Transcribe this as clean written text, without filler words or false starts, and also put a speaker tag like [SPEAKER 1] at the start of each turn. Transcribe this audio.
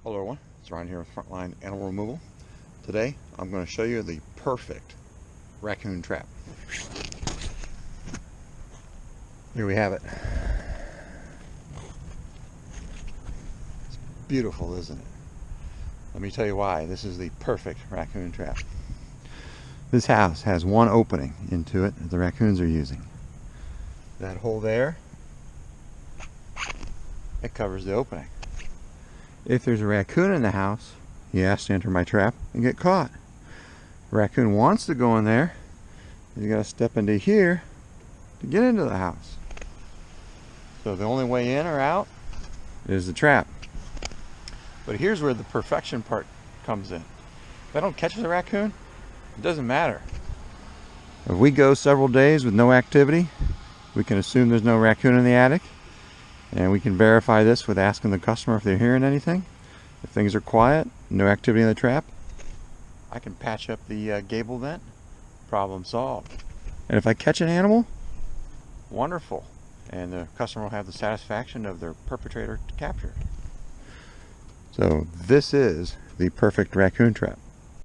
[SPEAKER 1] Hello everyone, it's Ryan here with Frontline Animal Removal. Today I'm going to show you the perfect raccoon trap. Here we have it. It's beautiful, isn't it? Let me tell you why this is the perfect raccoon trap. This house has one opening into it that the raccoons are using. That hole there, it covers the opening. If there's a raccoon in the house, he has to enter my trap and get caught. The raccoon wants to go in there, he's got to step into here to get into the house. So the only way in or out is the trap. But here's where the perfection part comes in. If I don't catch the raccoon, it doesn't matter. If we go several days with no activity, we can assume there's no raccoon in the attic. And we can verify this with asking the customer if they're hearing anything. If things are quiet, no activity in the trap, I can patch up the Gable vent, problem solved. And if I catch an animal, wonderful. And the customer will have the satisfaction of their perpetrator captured. So this is the perfect raccoon trap.